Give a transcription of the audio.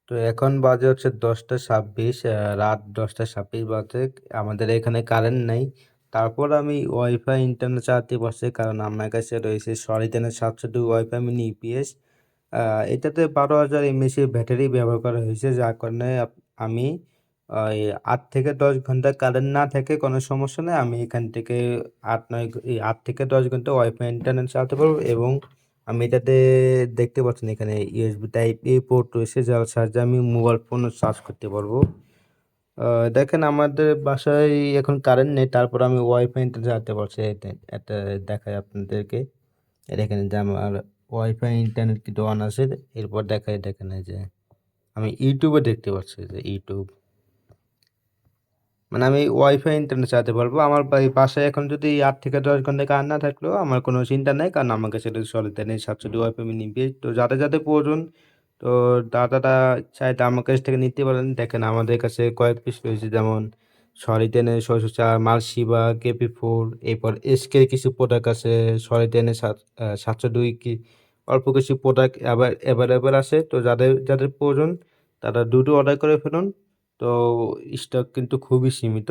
তো এখন বাজে হচ্ছে 10টা 26, রাত 10টা 26 বাজে। আমাদের এখানে কারেন্ট নাই। তারপর আমি ওয়াইফাই ইন্টারনেট চালাতে বসে, কারণ আমার কাছে রয়েছে সরিতেনের 702 ওয়াইফাই মিনি ইপিএস। এটাতে 12,000 mAh ব্যাটারি ব্যবহার করা হয়েছে, যার কারণে আমি ওই 8 থেকে 10 ঘন্টা কারেন্ট না থাকে কোনো সমস্যা নেই। আমি এখান থেকে 8 থেকে 10 ঘন্টা ওয়াইফাই ইন্টারনেট চালাতে পারবো। এবং আমি এটাতে দেখতে পাচ্ছেন এখানে ইউএসবি টাইপ এ পোর্ট রয়েছে, যার সাহায্যে আমি মোবাইল ফোন চার্জ করতে পারবো। দেখেন আমাদের বাসায় এখন কারেন্ট নেই, তারপর আমি ওয়াইফাই ইন্টারনেট চালাতে পারছি। এটা দেখায় আপনাদেরকে। দেখেন যে আমার ওয়াইফাই ইন্টারনেট কিন্তু অন আছে। এরপর দেখায়, দেখেন এই যে আমি ইউটিউবে দেখতে পাচ্ছি, যে ইউটিউব মানে আমি ওয়াইফাই ইন্টারনেট চালাতে পারবো। আমার বাসায় এখন যদি 8 থেকে 10 ঘন্টা কারেন্ট না থাকলেও আমার কোনো চিন্তা নাই, কারণ আমার কাছে এটা চলে নেই 702 ওয়াইফাই মিনি পেজ। তো যাদের যাদের প্রয়োজন, তো দাদাটা চাইতে আমার কাছ থেকে নিতে পারেন। দেখেন আমাদের কাছে কয়েক পিস রয়েছে, যেমন সরিটেনের 604, মালশিবা, কেপি 4, এরপর এসকের কিছু প্রোডাক্ট আছে, সরিটেনের 702 কি অল্প কিছু প্রোডাক্ট আবার অ্যাভেলেবেল আছে। তো যাদের যাদের প্রয়োজন তারা দ্রুত অর্ডার করে ফেলুন। তো স্টক কিন্তু খুবই সীমিত।